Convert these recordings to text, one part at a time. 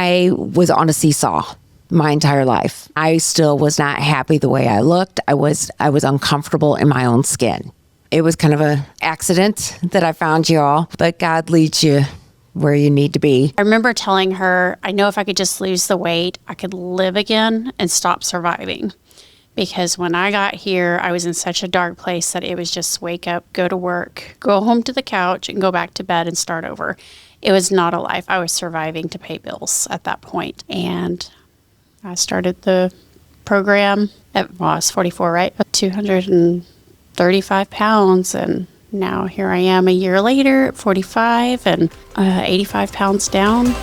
I was on a seesaw my entire life. I still was not happy the way I looked. I was uncomfortable in my own skin. It was kind of an accident that I found you all, but God leads you where you need to be. I remember telling her, I know if I could just lose the weight, I could live again and stop surviving. Because when I got here, I was in such a dark place that it was just wake up, go to work, go home to the couch, and go back to bed and start over. It was not a life. I was surviving to pay bills at that point. And I started the program I was 44, right? 235 pounds. And now here I am a year later at 45 and 85 pounds down.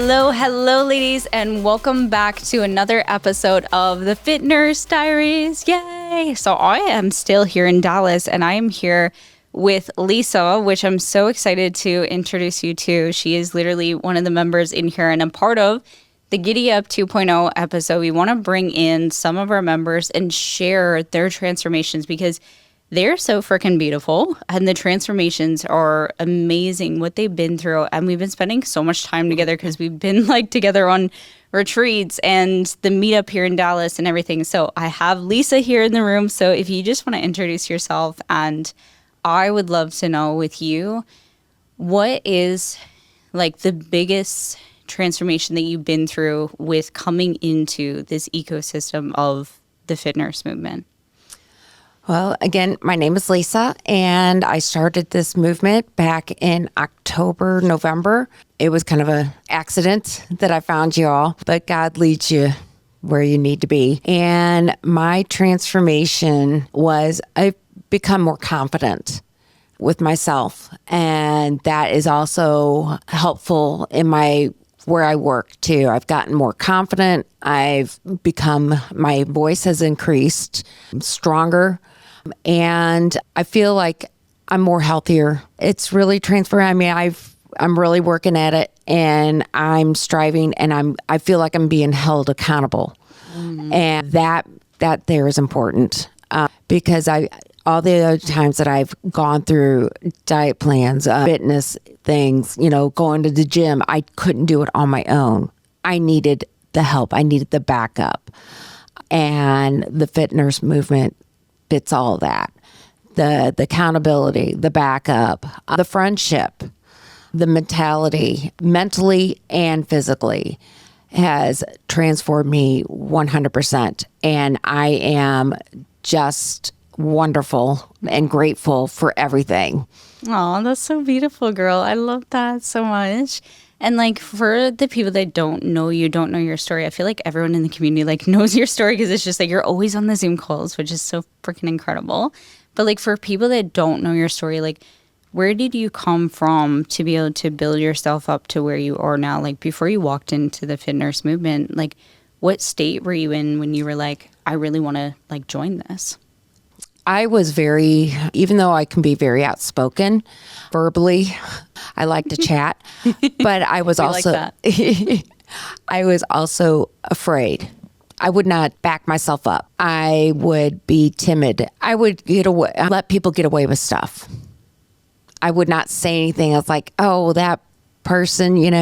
Hello, ladies, and welcome back to another episode of the FitNurse Diaries. Yay! So I am still here in Dallas, and I am here with Lisa, which I'm so excited to introduce you to. She is literally one of the members in here and a part of the Giddy Up 2.0 episode. We want to bring in some of our members and share their transformations because they're so freaking beautiful and the transformations are amazing, what they've been through. And we've been spending so much time together because we've been together on retreats and the meetup here in Dallas and everything. So I have Lisa here in the room. So if you just want to introduce yourself, and I would love to know with you, what is the biggest transformation that you've been through with coming into this ecosystem of the FitNurse movement? Well, again, my name is Lisa, and I started this movement back in October, November. It was kind of an accident that I found you all, but God leads you where you need to be. And my transformation was I've become more confident with myself, and that is also helpful in where I work too. I've gotten more confident. My voice has increased, I'm stronger. And I feel like I'm more healthier. It's really transferring. I mean, I'm really working at it, and I'm striving, and I feel like I'm being held accountable. Mm-hmm. And that there is important because all the other times that I've gone through diet plans, fitness things, going to the gym, I couldn't do it on my own. I needed the help. I needed the backup. And the FitNurse movement fits all that. The accountability, the backup, the friendship, the mentality, mentally and physically, has transformed me 100%. And I am just wonderful and grateful for everything. Oh, that's so beautiful, girl. I love that so much. And for the people that don't know you, don't know your story, I feel like everyone in the community knows your story because it's just you're always on the Zoom calls, which is so freaking incredible. But for people that don't know your story, where did you come from to be able to build yourself up to where you are now? Before you walked into the FitNurse movement, what state were you in when you were I really want to join this? I was even though I can be very outspoken verbally, I like to chat, but I was I was also afraid. I would not back myself up. I would be timid. I would let people get away with stuff. I would not say anything. I was like, oh, that person, it's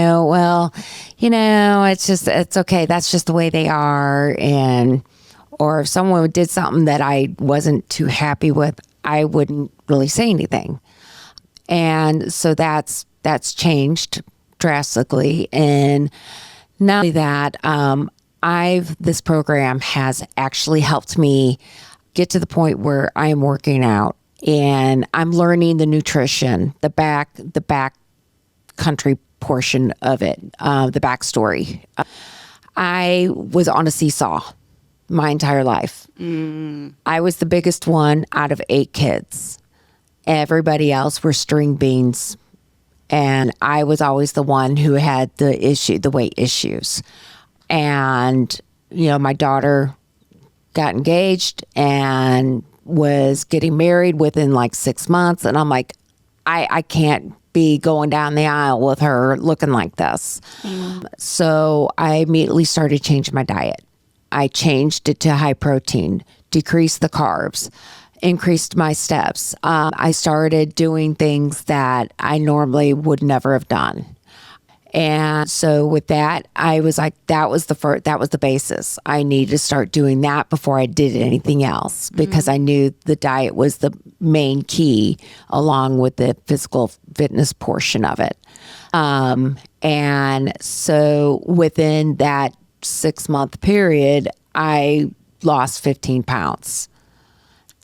okay. That's just the way they are. Or if someone did something that I wasn't too happy with, I wouldn't really say anything. And so that's changed drastically. And not only that, this program has actually helped me get to the point where I am working out and I'm learning the nutrition, the back country portion of it, the backstory. I was on a seesaw my entire life. I was the biggest one out of 8 kids. Everybody else were string beans. And I was always the one who had the weight issues. And, my daughter got engaged and was getting married within 6 months. And I'm like, I can't be going down the aisle with her looking like this. So I immediately started changing my diet. I changed it to high protein, decreased the carbs, increased my steps. I started doing things that I normally would never have done. And so with that, I was like, that was the basis. I needed to start doing that before I did anything else, because I knew the diet was the main key along with the physical fitness portion of it. And so within that 6-month period, I lost 15 pounds.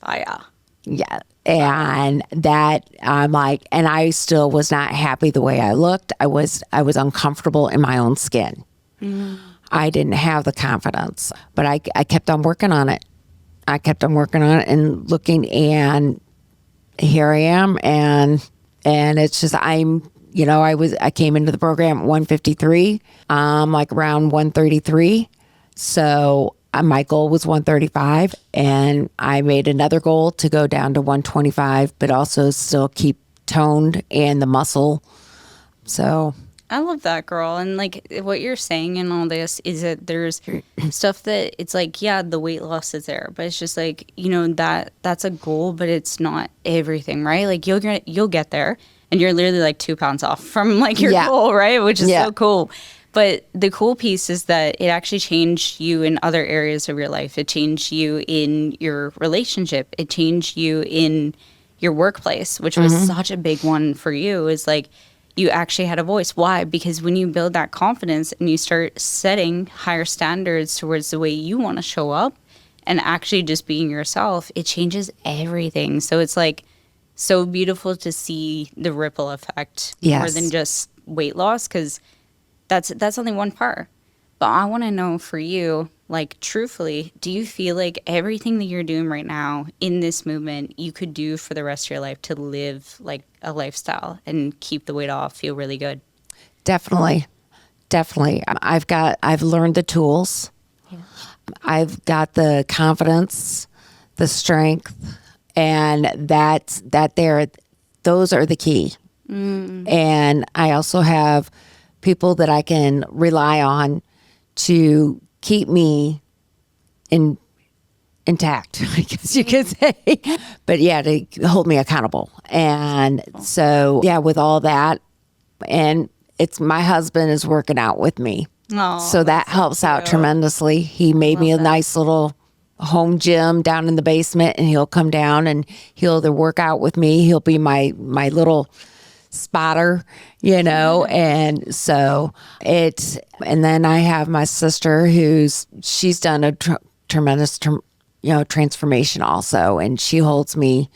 Oh, yeah. Yeah. And that I'm like, and I still was not happy the way I looked. I was uncomfortable in my own skin. I didn't have the confidence, but I kept on working on it. I kept on working on it and looking, and here I am. And it's just, I came into the program at 153, like around 133. So my goal was 135, and I made another goal to go down to 125, but also still keep toned and the muscle. So I love that, girl. And like what you're saying in all this is that there's stuff that it's like, yeah, the weight loss is there, but it's just like, that's a goal, but it's not everything, right? Like you'll get there, and you're literally like 2 pounds off from like your goal, right? Which is so cool. But the cool piece is that it actually changed you in other areas of your life. It changed you in your relationship. It changed you in your workplace, which was such a big one for you, is like you actually had a voice. Why? Because when you build that confidence and you start setting higher standards towards the way you want to show up and actually just being yourself, it changes everything. So it's like so beautiful to see the ripple effect more than just weight loss, because that's only one part. But I want to know for you, like, truthfully, do you feel like everything that you're doing right now in this movement you could do for the rest of your life to live like a lifestyle and keep the weight off, feel really good? Definitely. I've learned the tools. Yeah. I've got the confidence, the strength, and those are the key. And I also have people that I can rely on to keep me intact, I guess you could say. But yeah, to hold me accountable. And so, yeah, with all that, and it's my husband is working out with me. Oh, so that helps out tremendously. He made me a nice little home gym down in the basement, and he'll come down and he'll either work out with me. He'll be my little spotter, and so and then I have my sister she's done a tremendous, transformation also. And she holds me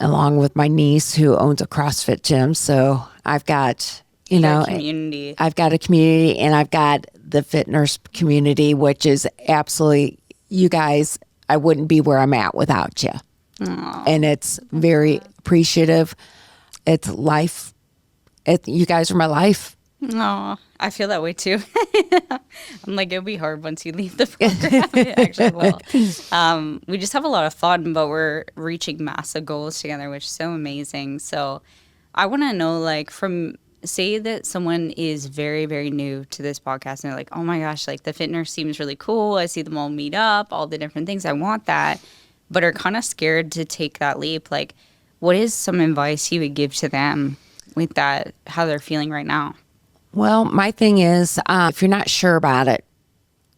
along with my niece who owns a CrossFit gym. So I've got, community. I've got a community, and I've got the FitNurse community, which is absolutely, you guys, I wouldn't be where I'm at without you. And it's very appreciative. It's life. You guys are my life. Oh, I feel that way too. I'm like, it'll be hard once you leave the program. It actually will. We just have a lot of fun, but we're reaching massive goals together, which is so amazing. So I want to know, like, say that someone is very, very new to this podcast and they're like, oh my gosh, like the FitNurse seems really cool. I see them all meet up, all the different things. I want that, but are kind of scared to take that leap. Like, what is some advice you would give to them with that, how they're feeling right now? Well, my thing is, if you're not sure about it,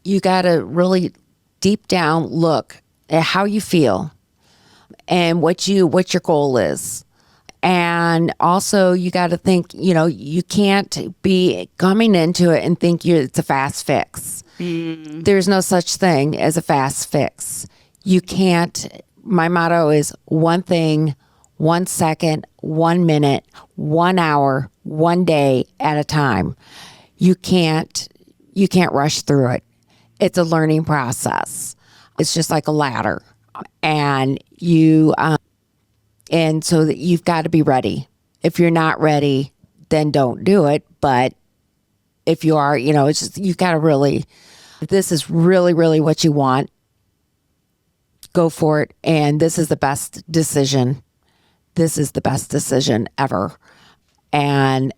you got to really deep down look at how you feel and what your goal is. And also you got to think, you can't be coming into it and think it's a fast fix. There's no such thing as a fast fix. You can't, my motto is one thing, 1 second, 1 minute, 1 hour, 1 day at a time. You can't rush through it. It's a learning process. It's just like a ladder. And and so that you've got to be ready. If you're not ready, then don't do it. But if you are, it's just, you've got to really, if this is really, really what you want, go for it. And this is the best decision. This is the best decision ever. And,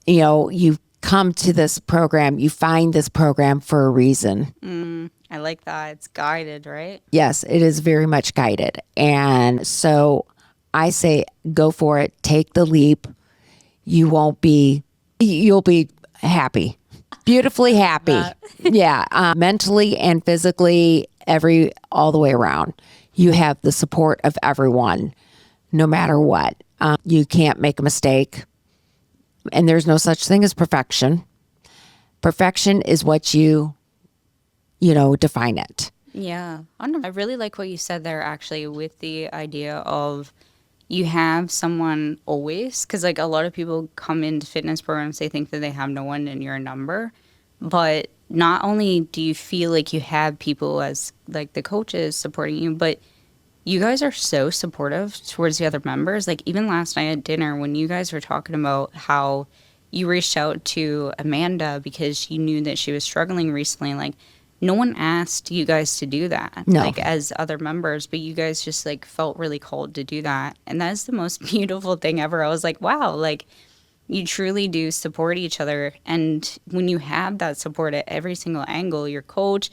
you come to this program, you find this program for a reason. I like that. It's guided, right? Yes, it is very much guided. And so I say, go for it, take the leap. You'll be happy, beautifully happy. Yeah. Mentally and physically, all the way around. You have the support of everyone, no matter what. You can't make a mistake. And there's no such thing as perfection. Perfection is what you define it. Yeah. I really like what you said there, actually, with the idea of you have someone always, because like a lot of people come into fitness programs, they think that they have no one and you're a number. But not only do you feel like you have people as like the coaches supporting you, but you guys are so supportive towards the other members. Like even last night at dinner, when you guys were talking about how you reached out to Amanda because you knew that she was struggling recently, like no one asked you guys to do that, No. like as other members, but you guys just like felt really called to do that. And that's the most beautiful thing ever. I was like, wow, like you truly do support each other. And when you have that support at every single angle, your coach,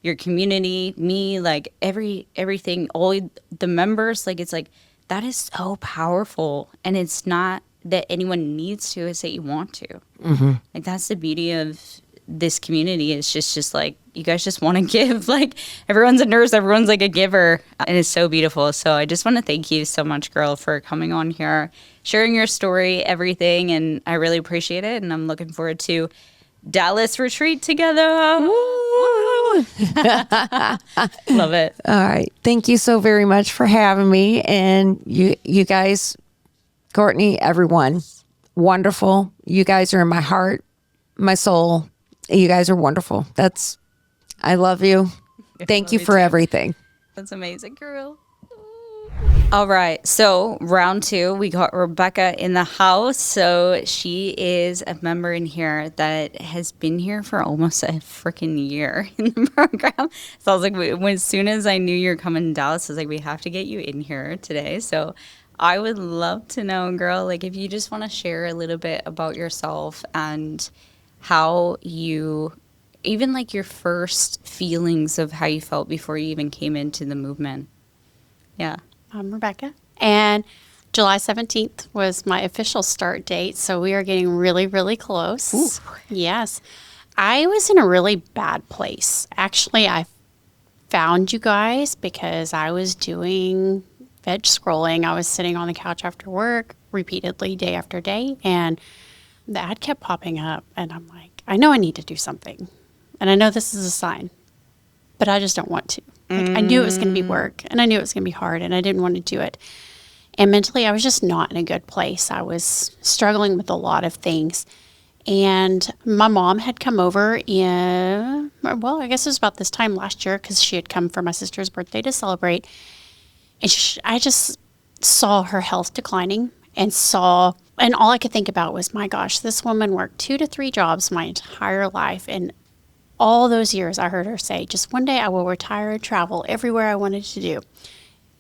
your community, me, like everything, all the members, like it's like that is so powerful. And it's not that anyone needs to, it's that you want to. Mm-hmm. Like that's the beauty of this community. It's just like you guys just want to give. Like everyone's a nurse, everyone's like a giver, and it's so beautiful. So I just want to thank you so much, girl, for coming on here, sharing your story, everything, and I really appreciate it. And I'm looking forward to Dallas retreat together. Love it. All right. Thank you so very much for having me. And you guys, Courtney, everyone, wonderful. You guys are in my heart, my soul. You guys are wonderful. I love you. Thank you for everything. That's amazing, girl. All right. So round 2, we got Rebecca in the house. So she is a member in here that has been here for almost a freaking year in the program. So I was like, as soon as I knew you were coming to Dallas, I was like, we have to get you in here today. So I would love to know, girl, like if you just want to share a little bit about yourself and how you, even like your first feelings of how you felt before you even came into the movement. Yeah. I'm Rebecca, and July 17th was my official start date, so we are getting really, really close. Ooh. Yes. I was in a really bad place. Actually, I found you guys because I was doing veg scrolling. I was sitting on the couch after work repeatedly day after day, and the ad kept popping up, and I'm like, I know I need to do something, and I know this is a sign, but I just don't want to. Like, I knew it was going to be work, and I knew it was going to be hard, and I didn't want to do it. And mentally, I was just not in a good place. I was struggling with a lot of things. And my mom had come over I guess it was about this time last year because she had come for my sister's birthday to celebrate. And I just saw her health declining and all I could think about was, my gosh, this woman worked 2 to 3 jobs my entire life. And all those years I heard her say, just one day I will retire and travel everywhere I wanted to do.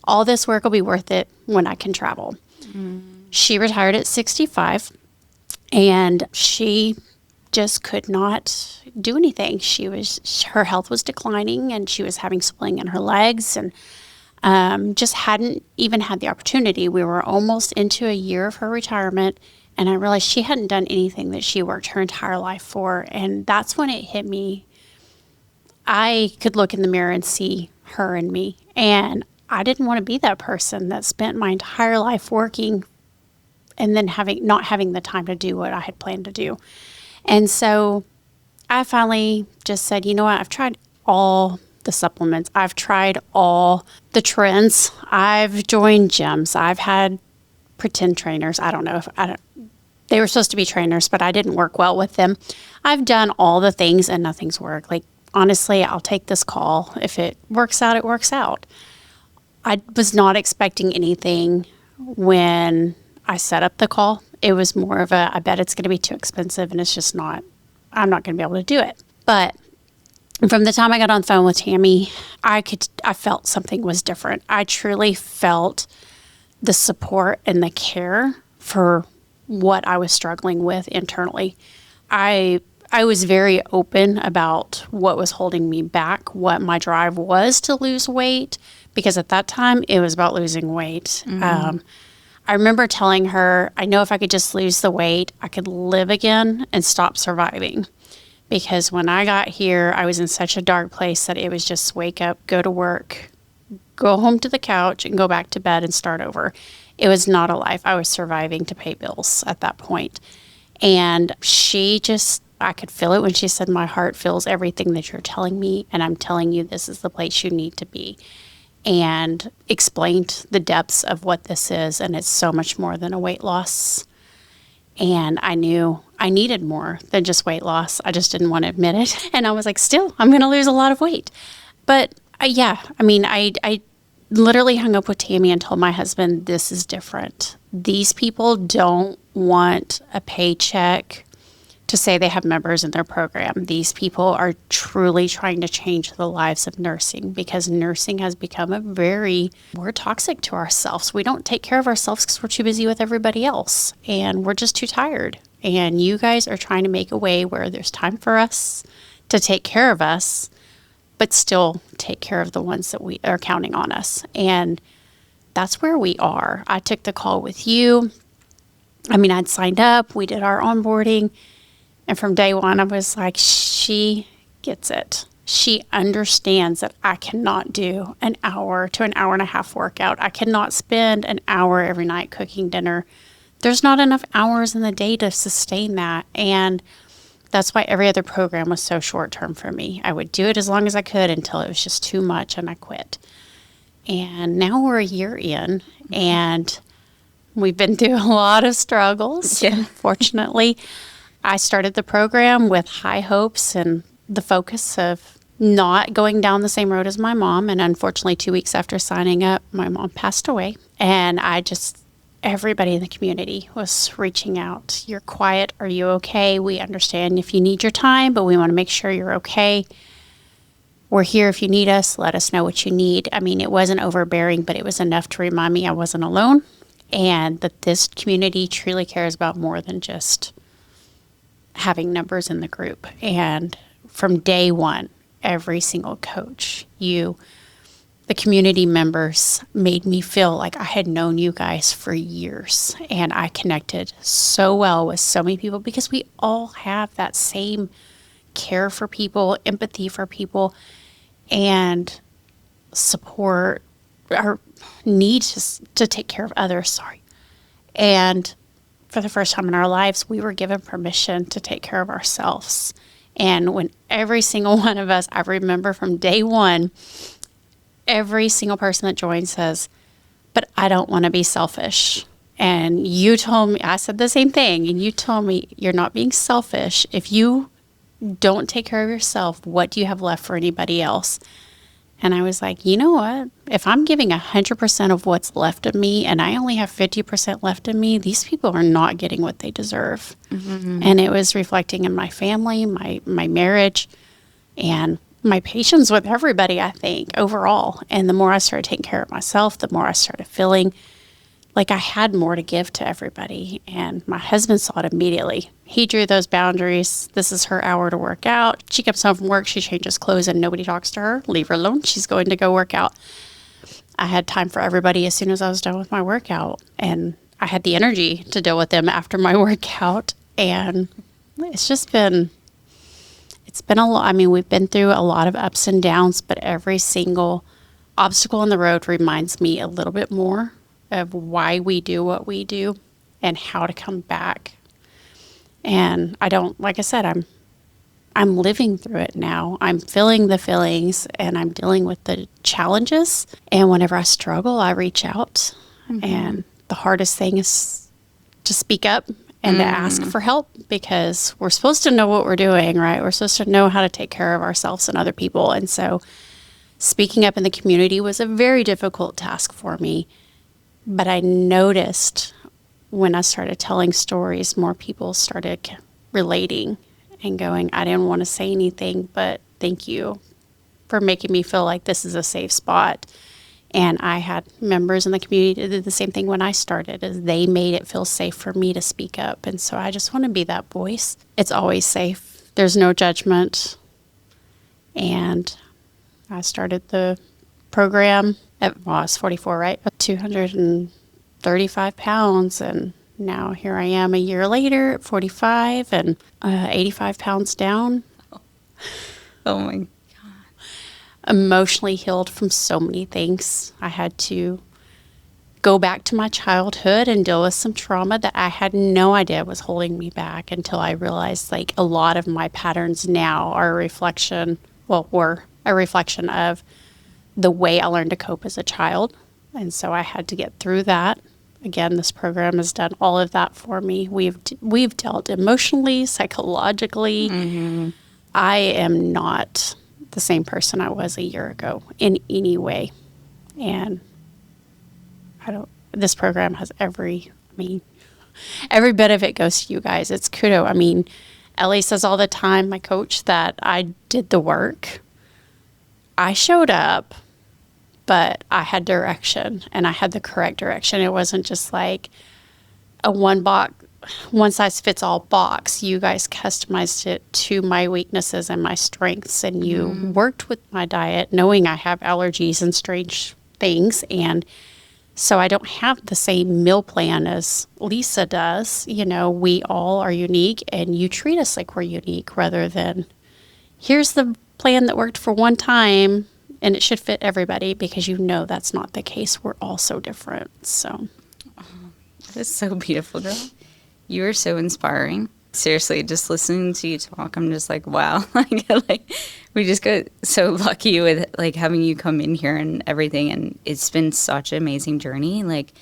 All this work will be worth it when I can travel. She retired at 65, and she just could not do anything. Her health was declining, and she was having swelling in her legs, and just hadn't even had the opportunity. We were almost into a year of her retirement, and I realized she hadn't done anything that she worked her entire life for. And that's when it hit me. I could look in the mirror and see her and me, and I didn't want to be that person that spent my entire life working and then not having the time to do what I had planned to do. And so I finally just said, you know what, I've tried all the supplements. I've tried all the trends. I've joined gyms. I've had pretend trainers. They were supposed to be trainers, but I didn't work well with them. I've done all the things and nothing's worked. Like, honestly, I'll take this call. If it works out, it works out. I was not expecting anything when I set up the call. It was more of I bet it's going to be too expensive, and it's just not, I'm not going to be able to do it. But from the time I got on the phone with Tammy, I felt something was different. I truly felt the support and the care for what I was struggling with internally. I was very open about what was holding me back, what my drive was to lose weight, because at that time it was about losing weight. I remember telling her, I know if I could just lose the weight, I could live again and stop surviving. Because when I got here, I was in such a dark place that it was just wake up, go to work, go home to the couch, and go back to bed and start over. It was not a life. I was surviving to pay bills at that point. And I could feel it when she said, my heart feels everything that you're telling me, and I'm telling you this is the place you need to be. And explained the depths of what this is, and it's so much more than a weight loss. And I knew I needed more than just weight loss. I just didn't want to admit it. And I was like, still, I'm going to lose a lot of weight. But I literally hung up with Tammy and told my husband, this is different. These people don't want a paycheck to say they have members in their program. These people are truly trying to change the lives of nursing, because nursing has become we're toxic to ourselves. We don't take care of ourselves because we're too busy with everybody else, and we're just too tired. And you guys are trying to make a way where there's time for us to take care of us, but still take care of the ones that we are counting on us. And that's where we are. I took the call with you. I'd signed up. We did our onboarding. And from day one, I was like, she gets it. She understands that I cannot do an hour to an hour and a half workout. I cannot spend an hour every night cooking dinner. There's not enough hours in the day to sustain that. And that's why every other program was so short term for me. I would do it as long as I could until it was just too much and I quit. And now we're a year in, and we've been through a lot of struggles. Yeah. Fortunately, I started the program with high hopes and the focus of not going down the same road as my mom. And unfortunately, 2 weeks after signing up, my mom passed away. And everybody in the community was reaching out. You're quiet. Are you okay? We understand if you need your time, but we want to make sure you're okay. We're here if you need us. Let us know what you need. It wasn't overbearing, but it was enough to remind me I wasn't alone, and that this community truly cares about more than just having numbers in the group. And from day one, every single coach, the community members made me feel like I had known you guys for years, and I connected so well with so many people because we all have that same care for people, empathy for people, and support, our need to take care of others. Sorry. And for the first time in our lives, we were given permission to take care of ourselves. And when every single one of us, I remember from day one, every single person that joins says, but I don't want to be selfish. And you told me, I said the same thing, and you told me, you're not being selfish. If you don't take care of yourself, what do you have left for anybody else? And I was like, you know what? If I'm giving 100% of what's left of me and I only have 50% left of me, these people are not getting what they deserve. Mm-hmm. And it was reflecting in my family, my marriage, and my patience with everybody, I think, overall. And the more I started taking care of myself, the more I started feeling like I had more to give to everybody. And my husband saw it immediately. He drew those boundaries. This is her hour to work out. She comes home from work, she changes clothes, and nobody talks to her. Leave her alone. She's going to go work out. I had time for everybody as soon as I was done with my workout. And I had the energy to deal with them after my workout. And it's been a lot. We've been through a lot of ups and downs, but every single obstacle on the road reminds me a little bit more of why we do what we do and how to come back. And like I said, I'm living through it now. I'm feeling the feelings and I'm dealing with the challenges. And whenever I struggle, I reach out. Mm-hmm. And the hardest thing is to speak up and to ask for help, because we're supposed to know what we're doing, right? We're supposed to know how to take care of ourselves and other people. And so speaking up in the community was a very difficult task for me. But I noticed when I started telling stories, more people started relating and going, I didn't want to say anything, but thank you for making me feel like this is a safe spot. And I had members in the community that did the same thing when I started, as they made it feel safe for me to speak up. And so I just want to be that voice. It's always safe. There's no judgment. And I started the program at, well, I was 44, right? 235 pounds. And now here I am a year later at 45 and 85 pounds down. Oh my God. Emotionally healed from so many things. I had to go back to my childhood and deal with some trauma that I had no idea was holding me back until I realized like a lot of my patterns now are a reflection, well, were a reflection of the way I learned to cope as a child. And so I had to get through that. Again, this program has done all of that for me. We've dealt emotionally, psychologically. Mm-hmm. I am not the same person I was a year ago in any way. And this program has every bit of it goes to you guys. It's kudo. I mean, Ellie says all the time, my coach, that I did the work. I showed up, but I had direction and I had the correct direction. It wasn't just like a one size fits all box. You guys customized it to my weaknesses and my strengths, and you worked with my diet knowing I have allergies and strange things. And so I don't have the same meal plan as Lisa does. You know, we all are unique, and you treat us like we're unique rather than here's the plan that worked for one time and it should fit everybody, because you know that's not the case. We're all so different. So that's so beautiful, girl. You are so inspiring. Seriously, just listening to you talk, I'm just like, wow. Like, we just got so lucky with like having you come in here and everything, and it's been such an amazing journey. Like,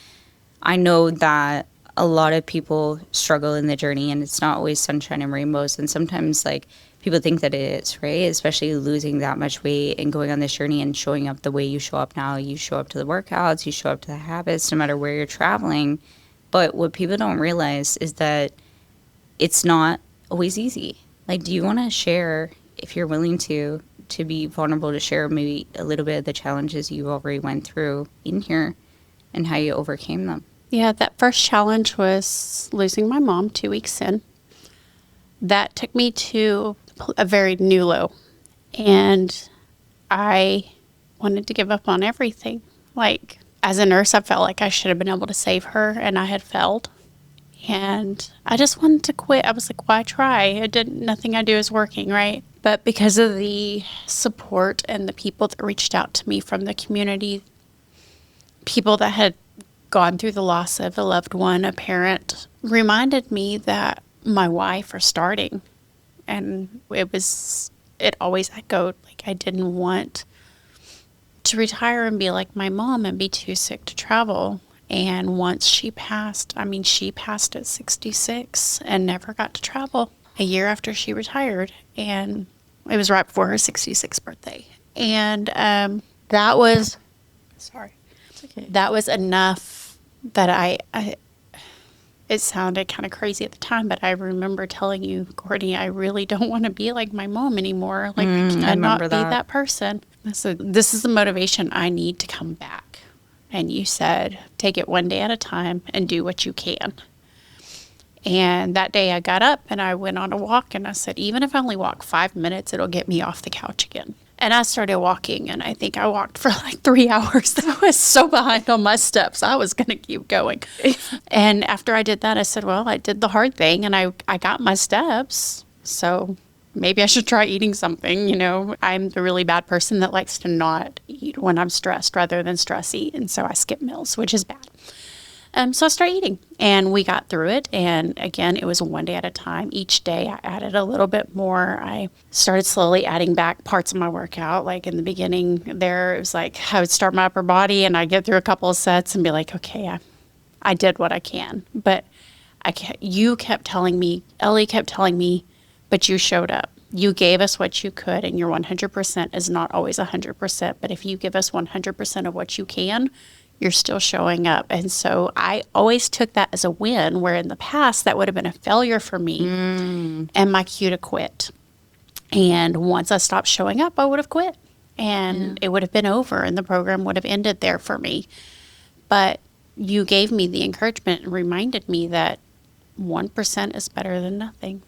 I know that a lot of people struggle in the journey, and it's not always sunshine and rainbows, and sometimes like people think that it is, right? Especially losing that much weight and going on this journey and showing up the way you show up now. You show up to the workouts, you show up to the habits, no matter where you're traveling. But what people don't realize is that it's not always easy. Like, do you want to share, if you're willing to be vulnerable, to share maybe a little bit of the challenges you already went through in here and how you overcame them? Yeah, that first challenge was losing my mom 2 weeks in. That took me to a very new low. And I wanted to give up on everything. Like, as a nurse, I felt like I should have been able to save her, and I had failed. And I just wanted to quit. I was like, why try? Nothing I do is working, right? But because of the support and the people that reached out to me from the community, people that had gone through the loss of a loved one, a parent, reminded me that my why for starting. And it always echoed, like, I didn't want to retire and be like my mom and be too sick to travel. And once she passed at 66 and never got to travel a year after she retired. And it was right before her 66th birthday. And that was enough that it sounded kind of crazy at the time, but I remember telling you, Courtney, I really don't want to be like my mom anymore. Like, I cannot be that person. So this is the motivation I need to come back. And you said, take it one day at a time and do what you can. And that day I got up and I went on a walk, and I said, even if I only walk 5 minutes, it'll get me off the couch again. And I started walking, and I think I walked for like 3 hours. I was so behind on my steps. I was going to keep going. And after I did that, I said, well, I did the hard thing, and I got my steps. So maybe I should try eating something. You know, I'm the really bad person that likes to not eat when I'm stressed rather than stress eat. And so I skip meals, which is bad. So I started eating, and we got through it. And again, it was one day at a time. Each day I added a little bit more. I started slowly adding back parts of my workout. Like in the beginning there, it was like I would start my upper body and I'd get through a couple of sets and be like, okay, I did what I can. But you kept telling me, Ellie kept telling me, but you showed up. You gave us what you could, and your 100% is not always 100%. But if you give us 100% of what you can, you're still showing up. And so I always took that as a win, where in the past that would have been a failure for me and my cue to quit. And once I stopped showing up, I would have quit. and it would have been over and the program would have ended there for me. But you gave me the encouragement and reminded me that 1% is better than nothing.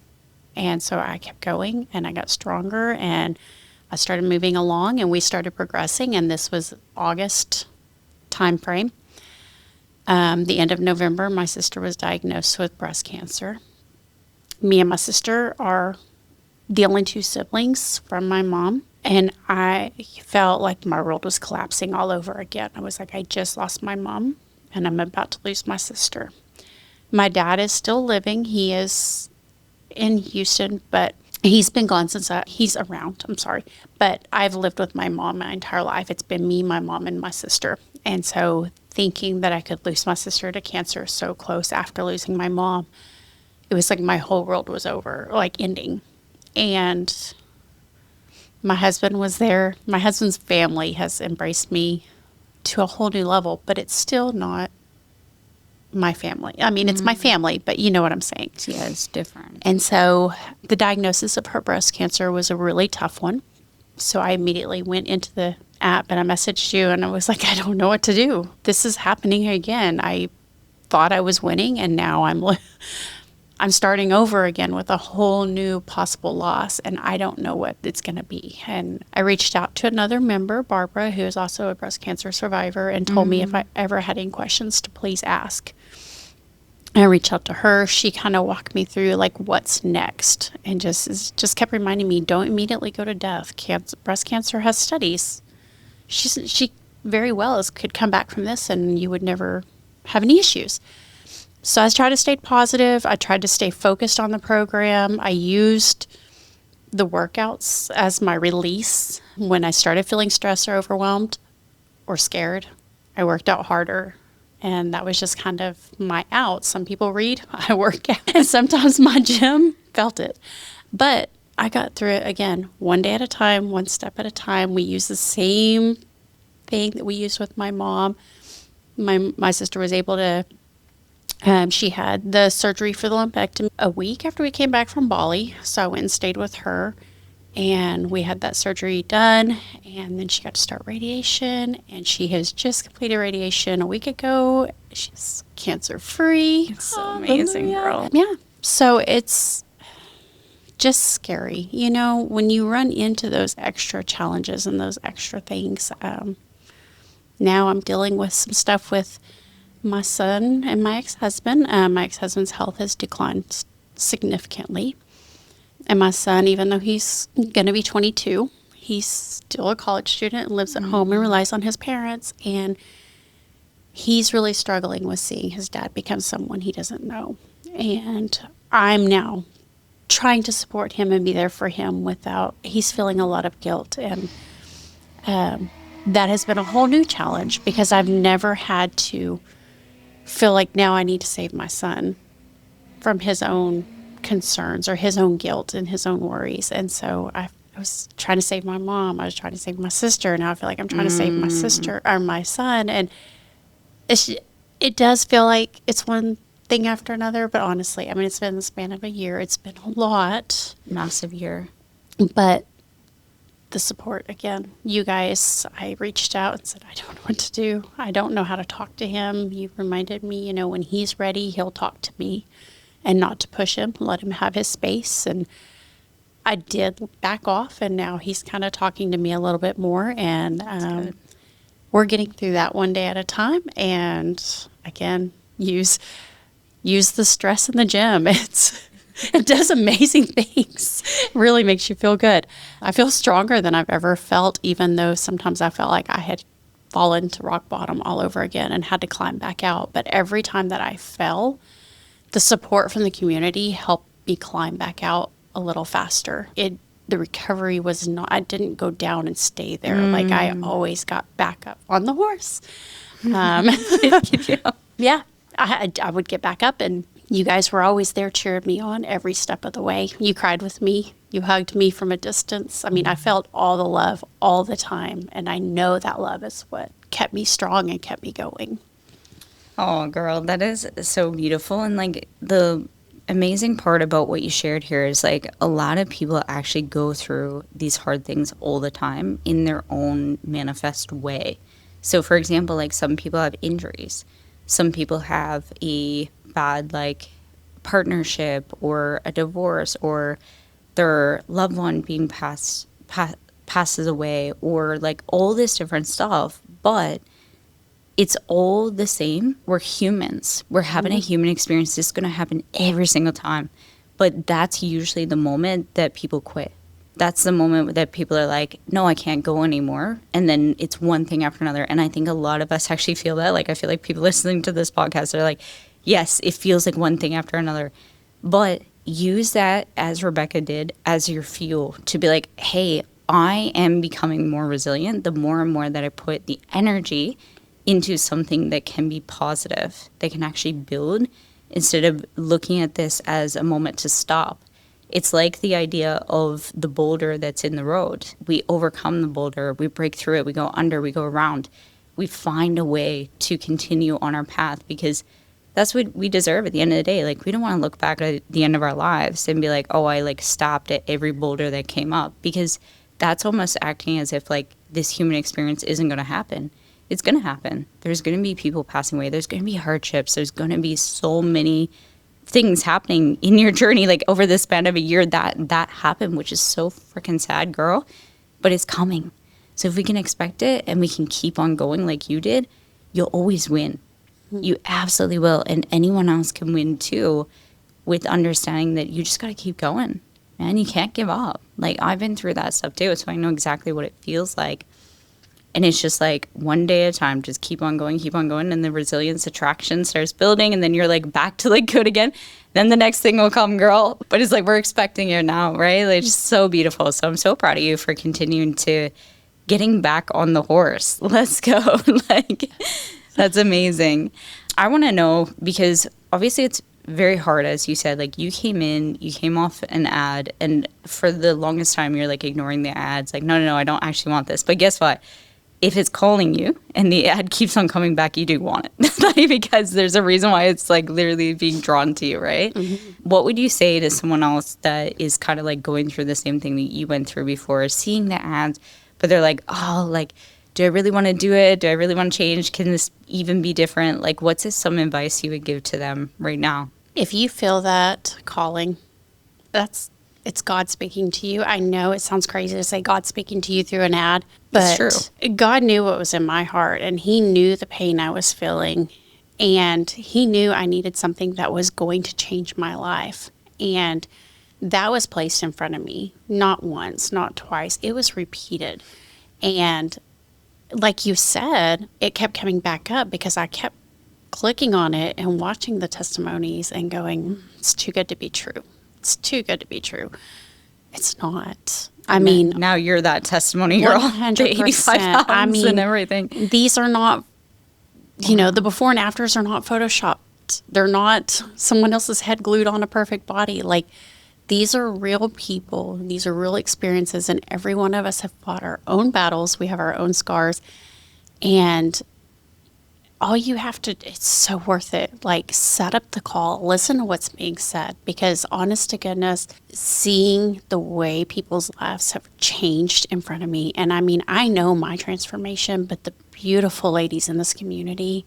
And so I kept going and I got stronger and I started moving along and we started progressing. And this was August time frame. The end of November, my sister was diagnosed with breast cancer. Me and my sister are the only two siblings from my mom. And I felt like my world was collapsing all over again. I was like, I just lost my mom and I'm about to lose my sister. My dad is still living. He is in Houston, but he's been gone since he's around. I'm sorry. But I've lived with my mom my entire life. It's been me, my mom, and my sister. And so thinking that I could lose my sister to cancer so close after losing my mom, it was like my whole world was over, like ending. And my husband was there. My husband's family has embraced me to a whole new level, but it's still not my family. I mean, it's my family, but you know what I'm saying. Yeah, it's different. And so the diagnosis of her breast cancer was a really tough one. So I immediately went into the app and I messaged you and I was like, I don't know what to do. This is happening again. I thought I was winning and now I'm starting over again with a whole new possible loss and I don't know what it's going to be. And I reached out to another member, Barbara, who is also a breast cancer survivor, and told me if I ever had any questions to please ask. I reached out to her. She kind of walked me through like what's next and just kept reminding me, don't immediately go to death. Breast cancer has studies. She very well could come back from this and you would never have any issues. So I tried to stay positive. I tried to stay focused on the program. I used the workouts as my release. When I started feeling stressed or overwhelmed or scared, I worked out harder. And that was just kind of my out. Some people read, I work out. And sometimes my gym felt it. But I got through it again, one day at a time, one step at a time. We used the same thing that we used with my mom. My sister was able to, she had the surgery for the lumpectomy a week after we came back from Bali. So I went and stayed with her. And we had that surgery done, and then she got to start radiation, and she has just completed radiation a week ago. She's cancer-free. It's so amazing, girl. Yeah. So it's just scary. You know, when you run into those extra challenges and those extra things, now I'm dealing with some stuff with my son and my ex-husband. My ex-husband's health has declined significantly. And my son, even though he's going to be 22, he's still a college student and lives at home and relies on his parents. And he's really struggling with seeing his dad become someone he doesn't know. And I'm now trying to support him and be there for him he's feeling a lot of guilt. And that has been a whole new challenge because I've never had to feel like now I need to save my son from his own concerns or his own guilt and his own worries. And so I was trying to save my mom. I was trying to save my sister. Now I feel like I'm trying to save my sister or my son. And it does feel like it's one thing after another. But honestly, I mean, it's been the span of a year. It's been a lot. Massive year. But the support, again, you guys, I reached out and said, I don't know what to do. I don't know how to talk to him. You reminded me, you know, when he's ready, he'll talk to me. And not to push him, let him have his space. And I did back off, and now he's kind of talking to me a little bit more. And we're getting through that one day at a time. And again, use the stress in the gym. It does amazing things. It really makes you feel good. I feel stronger than I've ever felt, even though sometimes I felt like I had fallen to rock bottom all over again and had to climb back out. But every time that I fell, the support from the community helped me climb back out a little faster. The recovery was not, I didn't go down and stay there. Like I always got back up on the horse. Yeah, I would get back up and you guys were always there cheering me on every step of the way. You cried with me. You hugged me from a distance. I mean, I felt all the love all the time. And I know that love is what kept me strong and kept me going. Oh, girl, that is so beautiful. And like amazing part about what you shared here is like a lot of people actually go through these hard things all the time in their own manifest way. So for example, like some people have injuries. Some people have a bad like partnership or a divorce, or their loved one being passes away, or like all this different stuff. But it's all the same. We're humans. We're having a human experience. This is going to happen every single time. But that's usually the moment that people quit. That's the moment that people are like, no, I can't go anymore. And then it's one thing after another. And I think a lot of us actually feel that. Like, I feel like people listening to this podcast are like, yes, it feels like one thing after another. But use that, as Rebecca did, as your fuel to be like, hey, I am becoming more resilient the more and more that I put the energy into something that can be positive, that can actually build, instead of looking at this as a moment to stop. It's like the idea of the boulder that's in the road. We overcome the boulder, we break through it, we go under, we go around. We find a way to continue on our path, because that's what we deserve at the end of the day. Like, we don't want to look back at the end of our lives and be like, oh, I like stopped at every boulder that came up, because that's almost acting as if like this human experience isn't going to happen. It's going to happen. There's going to be people passing away. There's going to be hardships. There's going to be so many things happening in your journey, like over the span of a year that happened, which is so freaking sad, girl. But it's coming. So if we can expect it and we can keep on going like you did, you'll always win. You absolutely will. And anyone else can win too, with understanding that you just got to keep going. Man, you can't give up. Like, I've been through that stuff too, so I know exactly what it feels like. And it's just like one day at a time, just keep on going, and the resilience attraction starts building, and then you're like back to like good again. Then the next thing will come, girl. But it's like we're expecting it now, right? Like, it's so beautiful. So I'm so proud of you for continuing to getting back on the horse. Let's go. Like, that's amazing. I want to know, because obviously it's very hard, as you said. Like, you came off an ad, and for the longest time you're like ignoring the ads, like, no, I don't actually want this. But guess what? If it's calling you and the ad keeps on coming back, you do want it. Because there's a reason why it's like literally being drawn to you, right? Mm-hmm. What would you say to someone else that is kind of like going through the same thing that you went through before, seeing the ads, but they're like, oh, like, do I really want to do it? Do I really want to change? Can this even be different? Like, what's some advice you would give to them right now? If you feel that calling, it's God speaking to you. I know it sounds crazy to say God speaking to you through an ad, but it's true. God knew what was in my heart, and He knew the pain I was feeling, and He knew I needed something that was going to change my life. And that was placed in front of me, not once, not twice. It was repeated. And like you said, it kept coming back up because I kept clicking on it and watching the testimonies and going, it's too good to be true. It's too good to be true. It's not. I mean, now you're that testimony girl. 100%. The 85 pounds I mean, and everything. These are not, the before and afters are not photoshopped. They're not someone else's head glued on a perfect body. Like, these are real people. These are real experiences. And every one of us have fought our own battles. We have our own scars. And all you have to, it's so worth it. Like, set up the call, listen to what's being said, because honest to goodness, seeing the way people's lives have changed in front of me. And I mean, I know my transformation, but the beautiful ladies in this community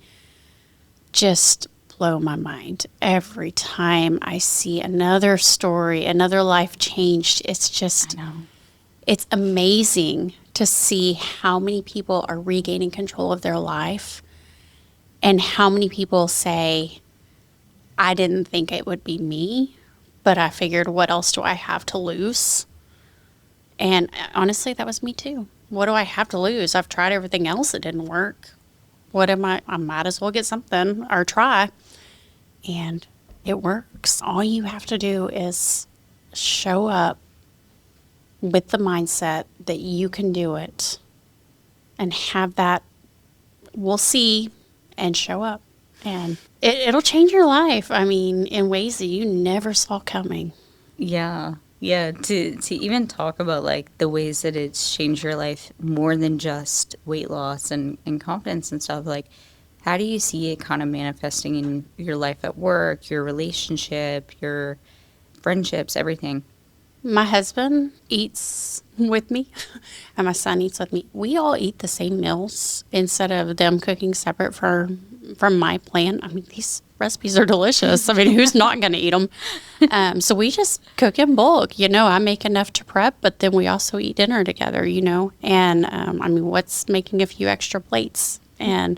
just blow my mind every time I see another story, another life changed. It's just, it's amazing to see how many people are regaining control of their life. And how many people say, I didn't think it would be me, but I figured, what else do I have to lose? And honestly, that was me too. What do I have to lose? I've tried everything else. It didn't work. I might as well get something or try. And it works. All you have to do is show up with the mindset that you can do it and have that, we'll see, and show up, and it'll change your life. I mean, in ways that you never saw coming. Yeah. To even talk about like the ways that it's changed your life more than just weight loss and confidence and stuff. Like, How do you see it kind of manifesting in your life at work, your relationship, your friendships, everything? My husband eats with me, and my son eats with me. We all eat the same meals instead of them cooking separate from my plan. I mean, these recipes are delicious. I mean, who's not going to eat them? So we just cook in bulk. I make enough to prep, but then we also eat dinner together, And, I mean, what's making a few extra plates? And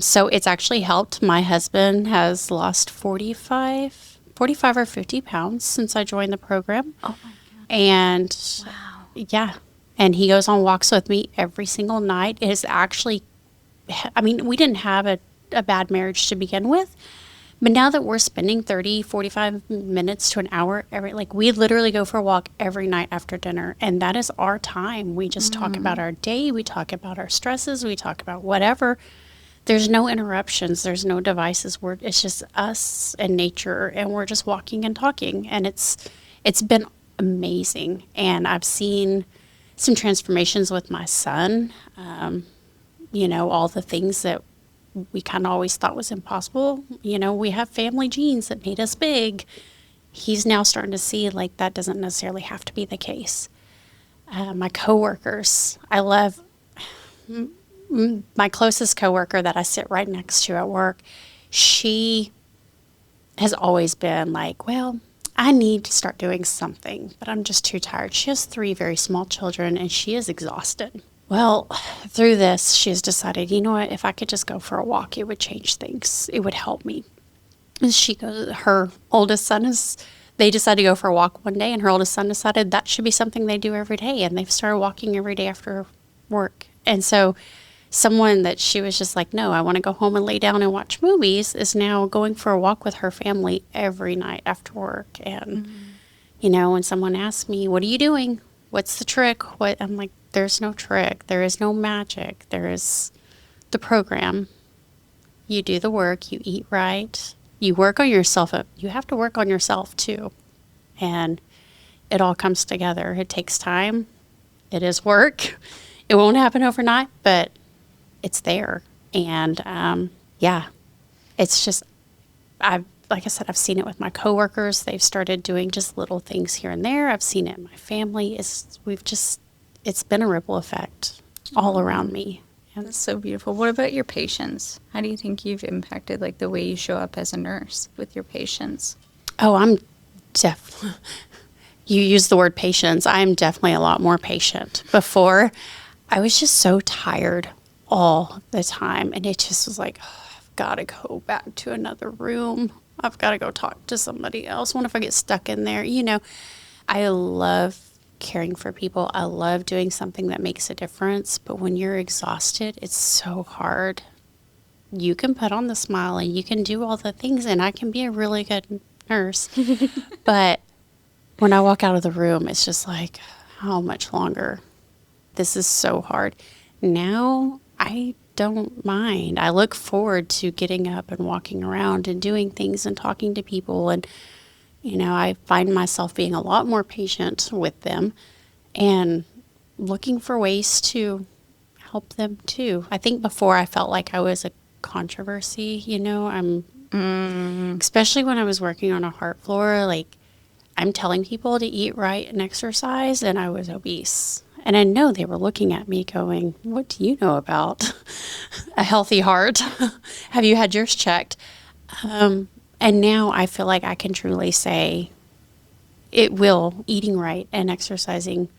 so it's actually helped. My husband has lost 45 or 50 pounds since I joined the program. Oh my God. And Wow. yeah, and he goes on walks with me every single night. It is actually, I mean, we didn't have a bad marriage to begin with, but now that we're spending 30, 45 minutes to an hour we literally go for a walk every night after dinner. And that is our time. We just talk about our day. We talk about our stresses. We talk about whatever. There's no interruptions. There's no devices. It's just us and nature, and we're just walking and talking. And it's been amazing. And I've seen some transformations with my son. All the things that we kind of always thought was impossible. We have family genes that made us big. He's now starting to see that doesn't necessarily have to be the case. My coworkers, I love. My closest coworker that I sit right next to at work, she has always been like, well, I need to start doing something, but I'm just too tired. She has 3 very small children, and she is exhausted. Well, through this, she has decided, you know what, if I could just go for a walk, it would change things. It would help me. And her oldest son they decided to go for a walk one day, and her oldest son decided that should be something they do every day, and they've started walking every day after work. And so someone that she was just like, no, I want to go home and lay down and watch movies, is now going for a walk with her family every night after work. And, when someone asks me, what are you doing? What's the trick? I'm like, there's no trick. There is no magic. There is the program. You do the work. You eat right. You work on yourself. You have to work on yourself too. And it all comes together. It takes time. It is work. It won't happen overnight, but it's there. And it's just, like I said, I've seen it with my coworkers. They've started doing just little things here and there. I've seen it in my family. It's been a ripple effect all around me. And That's so beautiful. What about your patients? How do you think you've impacted the way you show up as a nurse with your patients? Oh, you use the word patience. I'm definitely a lot more patient. Before, I was just so tired all the time. And it just was like, oh, I've got to go back to another room. I've got to go talk to somebody else. What if I get stuck in there? I love caring for people. I love doing something that makes a difference. But when you're exhausted, it's so hard. You can put on the smile and you can do all the things, and I can be a really good nurse. But when I walk out of the room, it's just like, how much longer? This is so hard. Now I don't mind. I look forward to getting up and walking around and doing things and talking to people. And, I find myself being a lot more patient with them and looking for ways to help them too. I think before I felt like I was a controversy, especially when I was working on a heart floor, I'm telling people to eat right and exercise, and I was obese. And I know they were looking at me going, what do you know about a healthy heart? Have you had yours checked? And now I feel like I can truly say eating right and exercising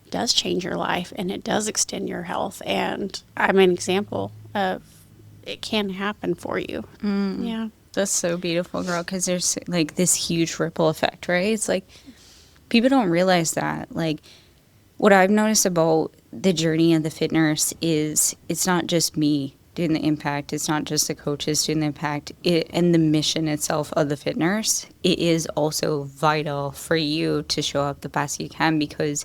does change your life, and it does extend your health. And I'm an example of it can happen for you. Yeah. That's so beautiful, girl, because there's this huge ripple effect, right? It's people don't realize that. What I've noticed about the journey of the Fit Nurse is it's not just me doing the impact. It's not just the coaches doing the impact. And the mission itself of the Fit Nurse, it is also vital for you to show up the best you can, because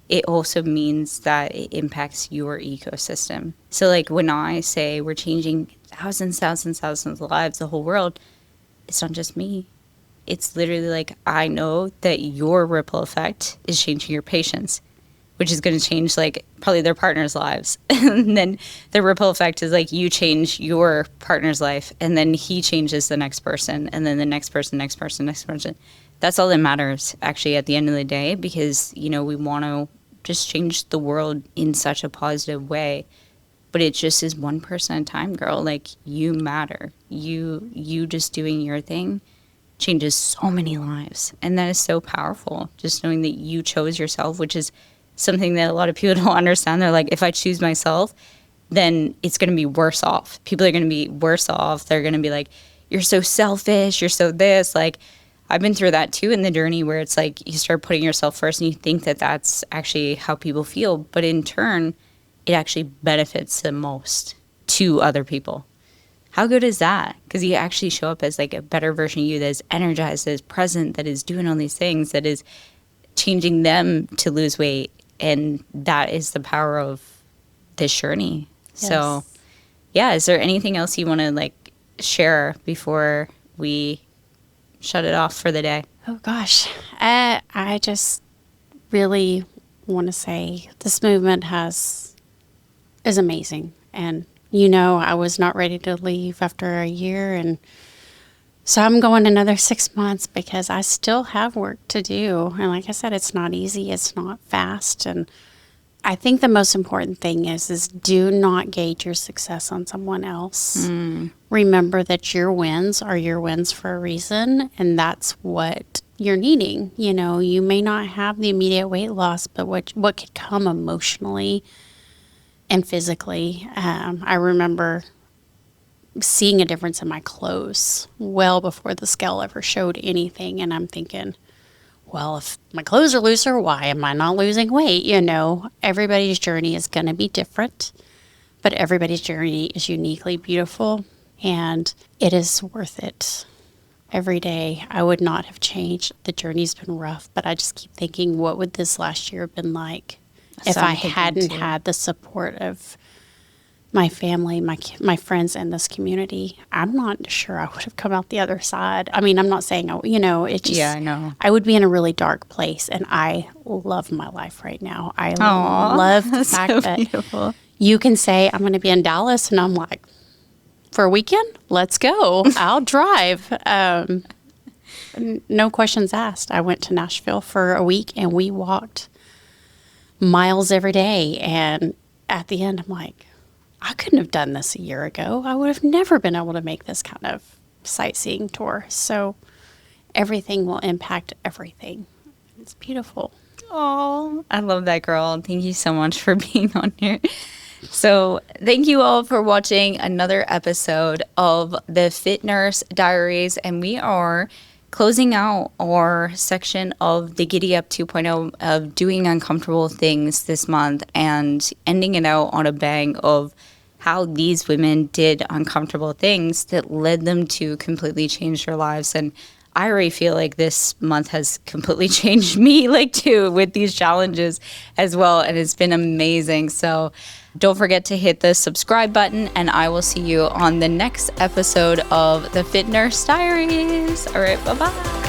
it also means that it impacts your ecosystem. So when I say we're changing thousands of lives, the whole world, it's not just me. It's literally I know that your ripple effect is changing your patients. which is going to change like probably their partner's lives. And then the ripple effect is like you change your partner's life, and then he changes the next person, and then the next person, next person, next person. That's all that matters actually at the end of the day, because, you know, we want to just change the world in such a positive way. But it just is one person at a time, girl. Like, you matter. You just doing your thing changes so many lives. And that is so powerful. Just knowing that you chose yourself, which is something that a lot of people don't understand. They're like, if I choose myself, then it's going to be worse off. People are going to be worse off. They're going to be like, you're so selfish. You're so this. Like, I've been through that too in the journey, where it's like you start putting yourself first and you think that that's actually how people feel. But in turn, it actually benefits the most to other people. How good is that? Because you actually show up as like a better version of you that is energized, that is present, that is doing all these things, that is changing them to lose weight. And that is the power of this journey. Yes. So, yeah, is there anything else you want to like share before we shut it off for the day? Oh, gosh. I just really want to say this movement is amazing. And, you know, I was not ready to leave after a year. And so I'm going another 6 months because I still have work to do. And like I said, it's not easy. It's not fast. And I think the most important thing is do not gauge your success on someone else. Remember that your wins are your wins for a reason. And that's what you're needing. You know, you may not have the immediate weight loss, but what could come emotionally and physically. I remember seeing a difference in my clothes well before the scale ever showed anything. And I'm thinking, well, if my clothes are looser, why am I not losing weight? You know, everybody's journey is going to be different, but everybody's journey is uniquely beautiful, and it is worth it. Every day, I would not have changed. The journey's been rough, but I just keep thinking, what would this last year have been like if I hadn't had the support of my family, my friends, and this community? I'm not sure I would have come out the other side. I mean, I'm not saying, you know, it just, yeah, I know. I would be in a really dark place, and I love my life right now. I love the fact that beautiful. You can say, I'm going to be in Dallas, and I'm like, for a weekend, let's go. I'll drive. No questions asked. I went to Nashville for a week, and we walked miles every day. And at the end, I'm like, I couldn't have done this a year ago. I would have never been able to make this kind of sightseeing tour. So everything will impact everything. It's beautiful. Oh, I love that, girl. Thank you so much for being on here. So thank you all for watching another episode of the FitNurse Diaries. And we are closing out our section of the Giddy Up 2.0 of doing uncomfortable things this month, and ending it out on a bang of how these women did uncomfortable things that led them to completely change their lives. And I already feel like this month has completely changed me, like, too, with these challenges as well. And it's been amazing. So don't forget to hit the subscribe button, and I will see you on the next episode of the FitNurse Diaries. All right, bye-bye.